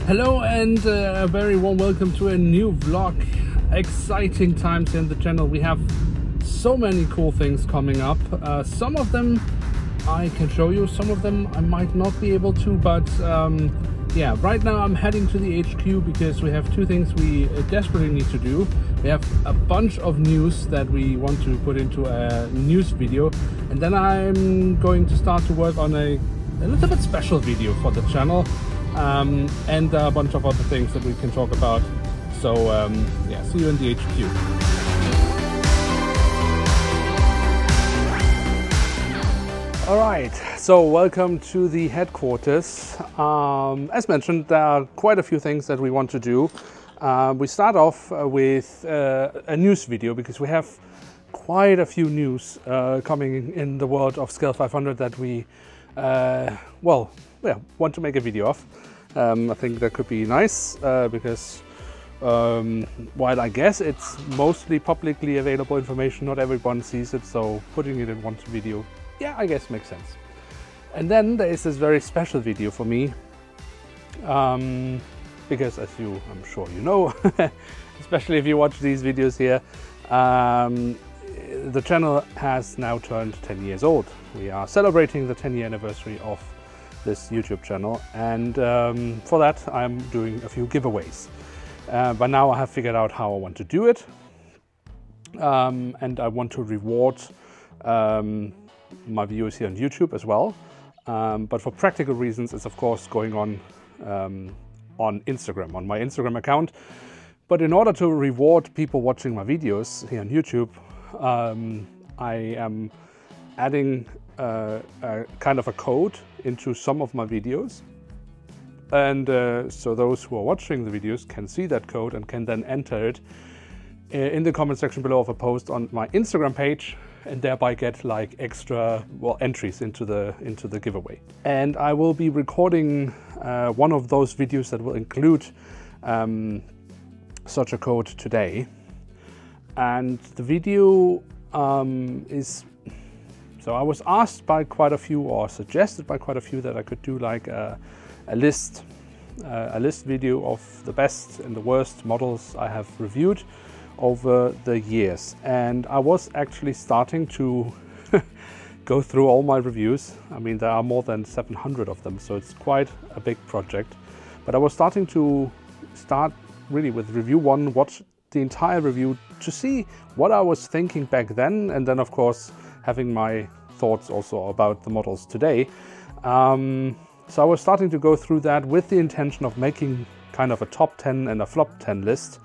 Hello and a very warm welcome to a new vlog. Exciting times in the channel. We have so many cool things coming up. Some of them I can show you, some of them I might not be able to, but yeah, right now I'm heading to the HQ because we have two things we desperately need to do. We have a bunch of news that we want to put into a news video, and then I'm going to start to work on a little bit special video for the channel. And a bunch of other things that we can talk about. So yeah, see you in the HQ. Alright, so welcome to the headquarters. As mentioned, there are quite a few things that we want to do. We start off with a news video because we have quite a few news coming in the world of Scale 500 that we want to make a video of. I think that could be nice because while I guess it's mostly publicly available information, not everyone sees it, so putting it in one video, yeah, I guess makes sense. And then there is this very special video for me because, as I'm sure you know, especially if you watch these videos here, the channel has now turned 10 years old. We are celebrating the 10-year anniversary of this YouTube channel, and for that I'm doing a few giveaways. But now I have figured out how I want to do it, and I want to reward my viewers here on YouTube as well. But for practical reasons, it's of course going on Instagram, on my Instagram account. But in order to reward people watching my videos here on YouTube, I am adding a kind of a code into some of my videos, and so those who are watching the videos can see that code and can then enter it in the comment section below of a post on my Instagram page, and thereby get like extra entries into the giveaway. And I will be recording one of those videos that will include such a code today, and the video is. So I was asked by quite a few, or suggested by quite a few, that I could do like a list video of the best and the worst models I have reviewed over the years. And I was actually starting to go through all my reviews. I mean, there are more than 700 of them, so it's quite a big project. But I was starting to really with review one, watch the entire review to see what I was thinking back then, and then of course having my thoughts also about the models today. So I was starting to go through that with the intention of making kind of a top 10 and a flop 10 list.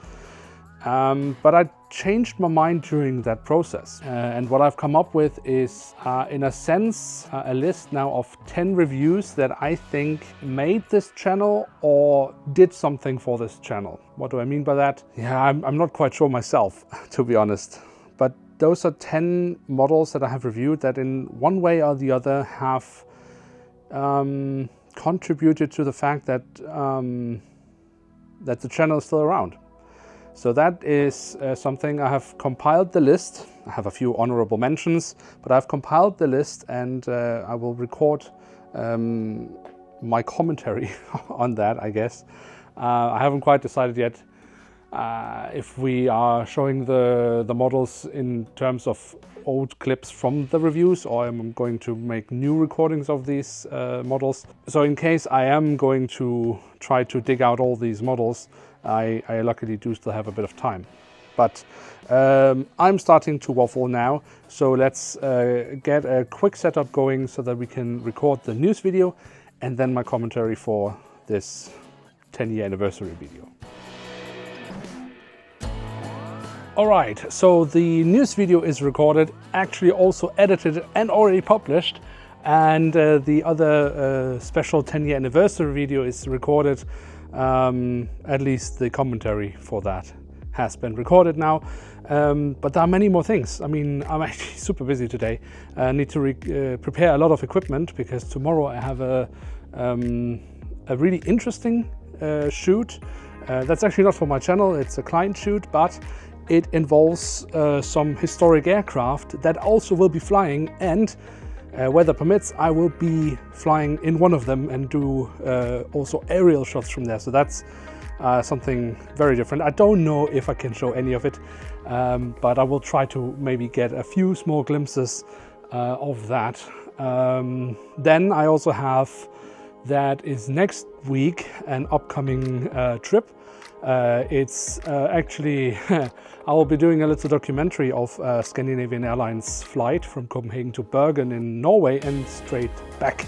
But I changed my mind during that process. And what I've come up with is, in a sense, a list now of 10 reviews that I think made this channel or did something for this channel. What do I mean by that? Yeah, I'm not quite sure myself, to be honest. But those are 10 models that I have reviewed that in one way or the other have contributed to the fact that that the channel is still around. So that is something. I have compiled the list. I have a few honorable mentions, but I've compiled the list, and I will record my commentary on that, I guess. I haven't quite decided yet if we are showing the models in terms of old clips from the reviews, or I'm going to make new recordings of these models. So in case I am going to try to dig out all these models, I luckily do still have a bit of time. But I'm starting to waffle now, so let's get a quick setup going so that we can record the news video and then my commentary for this 10-year anniversary video. Alright, so the news video is recorded, actually also edited and already published, and the other special 10-year anniversary video is recorded. At least the commentary for that has been recorded now, but there are many more things. I mean, I'm actually super busy today. I need to prepare a lot of equipment because tomorrow I have a really interesting shoot. That's actually not for my channel, it's a client shoot, but it involves some historic aircraft that also will be flying, and weather permits, I will be flying in one of them and do also aerial shots from there. So that's something very different. I don't know if I can show any of it, but I will try to maybe get a few small glimpses of that. Then I also have, that is next week, an upcoming trip. It's actually, I will be doing a little documentary of Scandinavian Airlines flight from Copenhagen to Bergen in Norway and straight back.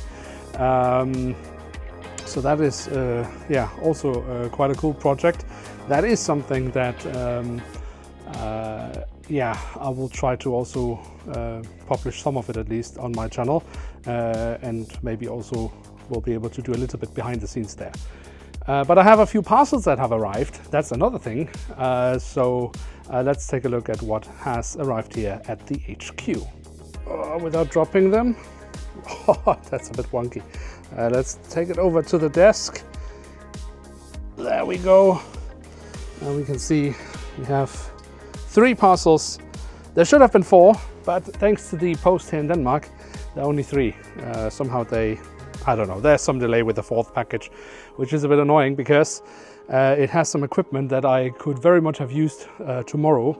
So that is, yeah, also quite a cool project. That is something that, yeah, I will try to also publish some of it at least on my channel, and maybe also will be able to do a little bit behind the scenes there. But I have a few parcels that have arrived. That's another thing. So let's take a look at what has arrived here at the HQ. Without dropping them. Oh, that's a bit wonky. Let's take it over to the desk. There we go. And we can see we have 3 parcels. There should have been 4, but thanks to the post here in Denmark, there are only 3. Somehow they, I don't know, there's some delay with the 4th package, which is a bit annoying because it has some equipment that I could very much have used tomorrow.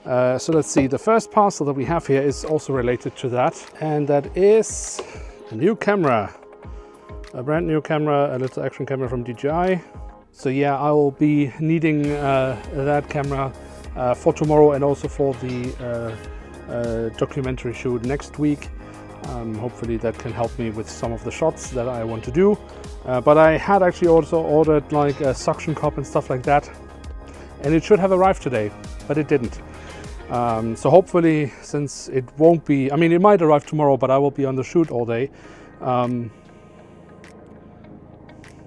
So let's see, the first parcel that we have here is also related to that, and that is a new camera. A brand new camera, a little action camera from DJI. So yeah, I will be needing that camera for tomorrow and also for the documentary shoot next week. Hopefully that can help me with some of the shots that I want to do. But I had actually also ordered like a suction cup and stuff like that, and it should have arrived today, but it didn't. So hopefully, since it won't be, I mean, it might arrive tomorrow, but I will be on the shoot all day.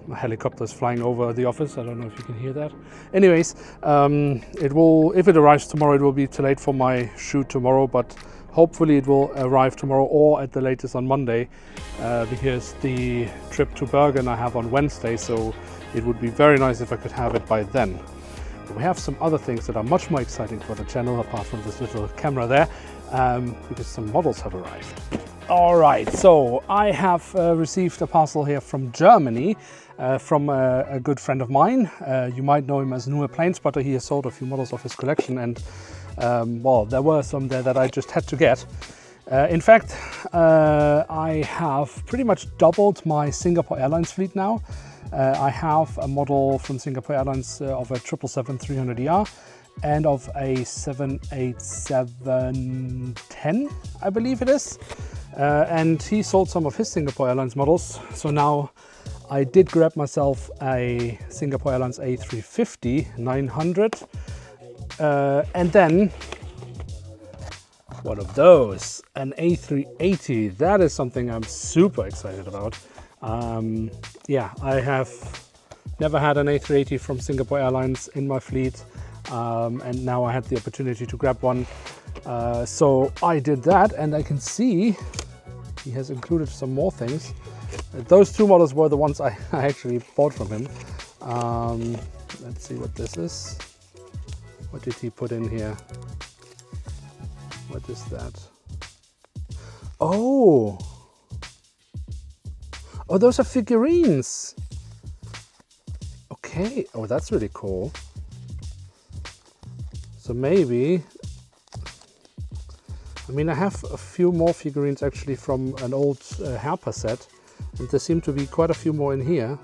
My helicopter is flying over the office. I don't know if you can hear that. Anyways, it will, if it arrives tomorrow, it will be too late for my shoot tomorrow, but hopefully it will arrive tomorrow or at the latest on Monday, because the trip to Bergen I have on Wednesday, so it would be very nice if I could have it by then. But we have some other things that are much more exciting for the channel, apart from this little camera there, because some models have arrived. All right, so I have received a parcel here from Germany, from a good friend of mine. You might know him as Nuhe Planespotter. He has sold a few models of his collection, and well, there were some there that I just had to get. In fact, I have pretty much doubled my Singapore Airlines fleet now. I have a model from Singapore Airlines of a 777-300ER and of a 787-10, I believe it is. And he sold some of his Singapore Airlines models. So now I did grab myself a Singapore Airlines A350-900. And then one of those, an A380. That is something I'm super excited about. Yeah, I have never had an A380 from Singapore Airlines in my fleet, and now I had the opportunity to grab one. So I did that, and I can see he has included some more things. Those 2 models were the ones I actually bought from him. Let's see what this is. What did he put in here? What is that? Oh! Oh, those are figurines! Okay, oh, that's really cool. So maybe, I mean, I have a few more figurines actually from an old Herpa set, and there seem to be quite a few more in here.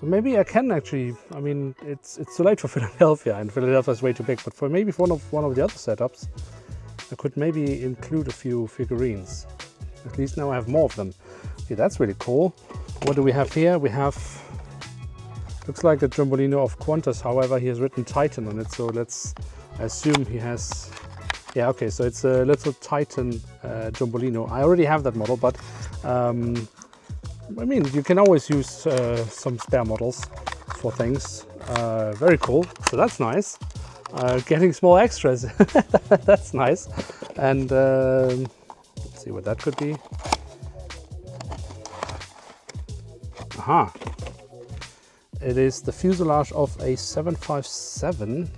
So maybe I can actually, I mean, it's too late for Philadelphia, and Philadelphia is way too big, but for maybe for one of the other setups, I could maybe include a few figurines. At least now I have more of them. Okay, that's really cool. What do we have here? We have, looks like a Jumbolino of Qantas, however he has written Titan on it, so let's assume he has, yeah, okay, so it's a little Titan Jumbolino. I already have that model, but I mean, you can always use some spare models for things. Very cool, so that's nice. Getting small extras, that's nice. And let's see what that could be. Aha! It is the fuselage of a 757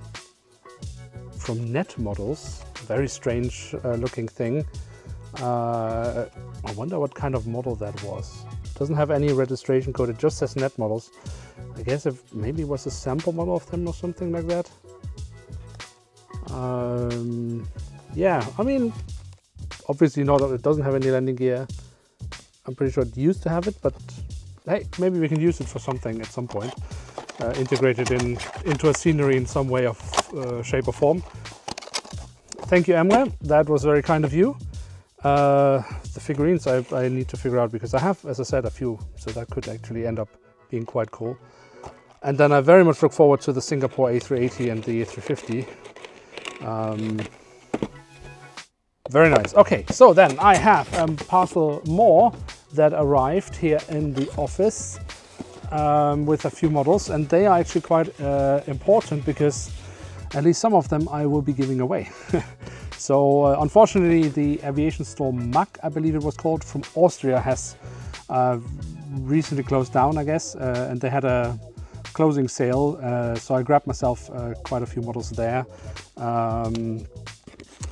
from Net Models. Very strange looking thing. I wonder what kind of model that was. It doesn't have any registration code, it just says net models. I guess maybe it was a sample model of them or something like that. Yeah, I mean, obviously not, it doesn't have any landing gear. I'm pretty sure it used to have it, but hey, maybe we can use it for something at some point. Integrate it into a scenery in some way of shape or form. Thank you, Amware. That was very kind of you. The figurines I need to figure out, because I have, as I said, a few, so that could actually end up being quite cool. And then I very much look forward to the Singapore A380 and the A350. Very nice. Okay, so then I have a parcel more that arrived here in the office with a few models, and they are actually quite important because at least some of them I will be giving away. So unfortunately the aviation store MAC, I believe it was called, from Austria has recently closed down, I guess, and they had a closing sale, so I grabbed myself quite a few models there.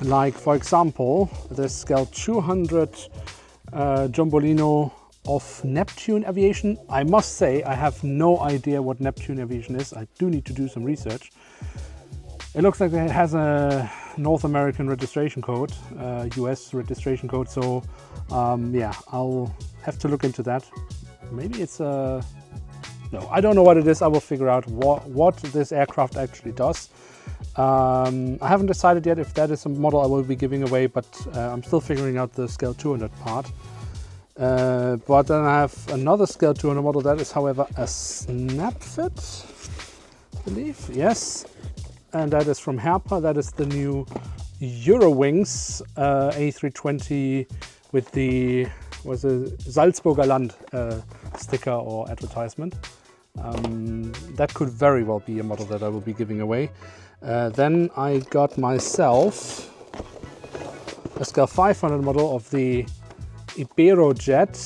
Like, for example, the Scale 200 Jumbolino of Neptune Aviation. I must say I have no idea what Neptune Aviation is. I do need to do some research. It looks like it has a North American registration code, US registration code, so yeah, I'll have to look into that. Maybe it's a... No, I don't know what it is. I will figure out what this aircraft actually does. I haven't decided yet if that is a model I will be giving away, but I'm still figuring out the Scale 200 part. But then I have another Scale 200 model that is, however, a snap fit, I believe. Yes, and that is from Herpa. That is the new Eurowings A320 with the Salzburger Land sticker or advertisement. That could very well be a model that I will be giving away. Then I got myself a Scale 500 model of the Iberojet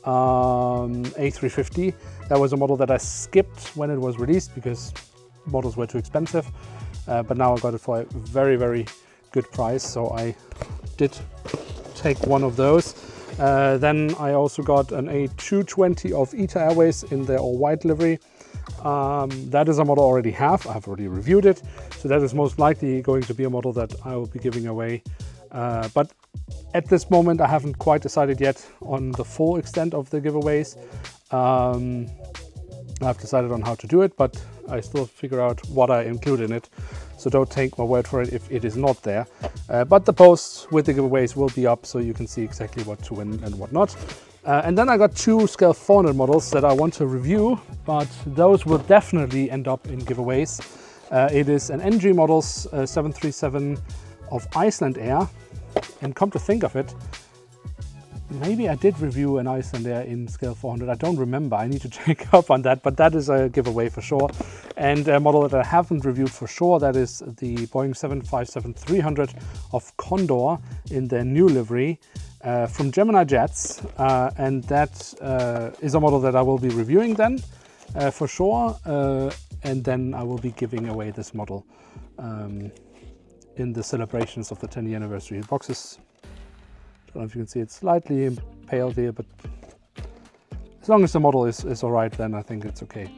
A350. That was a model that I skipped when it was released because models were too expensive, but now I got it for a very, very good price, so I did take one of those. Then I also got an A220 of ITA Airways in their all-white livery. That is a model I already have. I've already reviewed it, so that is most likely going to be a model that I will be giving away. But at this moment I haven't quite decided yet on the full extent of the giveaways. I've decided on how to do it, but I still figure out what I include in it. So don't take my word for it if it is not there. But the posts with the giveaways will be up, so you can see exactly what to win and what not. And then I got two Scale 400 models that I want to review, but those will definitely end up in giveaways. It is an NG Models 737 of Iceland Air, and come to think of it, maybe I did review an Iceland Air in Scale 400, I don't remember, I need to check up on that, but that is a giveaway for sure. And a model that I haven't reviewed for sure, that is the Boeing 757-300 of Condor in their new livery from Gemini Jets, and that is a model that I will be reviewing then for sure, and then I will be giving away this model in the celebrations of the 10-year anniversary. The box is, I don't know if you can see, it's slightly impaled here, but as long as the model is all right, then I think it's okay.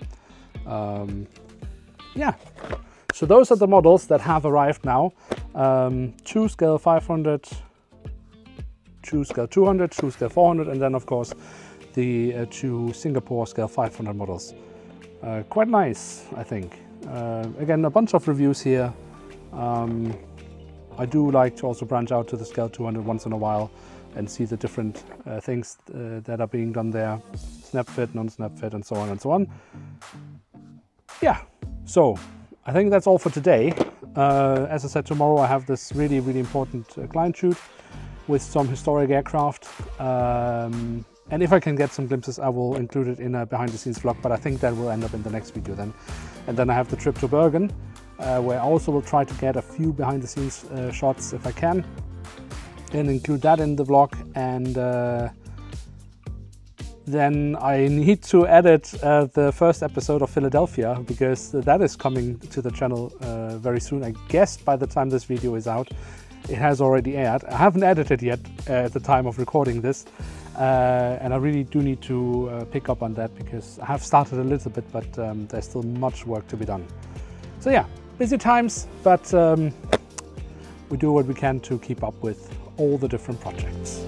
Yeah, so those are the models that have arrived now. 2 Scale 500, 2 Scale 200, 2 Scale 400, and then of course the 2 Singapore Scale 500 models. Quite nice, I think. Again, a bunch of reviews here. I do like to also branch out to the Scale 200 once in a while and see the different things that are being done there. Snap fit, non-snap fit, and so on and so on. Yeah, so I think that's all for today. As I said, tomorrow I have this really, really important client shoot with some historic aircraft. And if I can get some glimpses, I will include it in a behind-the-scenes vlog, but I think that will end up in the next video then. And then I have the trip to Bergen, where I also will try to get a few behind-the-scenes shots if I can, and include that in the vlog. And then I need to edit the first episode of Philadelphia, because that is coming to the channel very soon, I guess by the time this video is out. it has already aired. I haven't edited yet at the time of recording this, and I really do need to pick up on that, because I have started a little bit, but there's still much work to be done. So yeah, busy times, but we do what we can to keep up with all the different projects.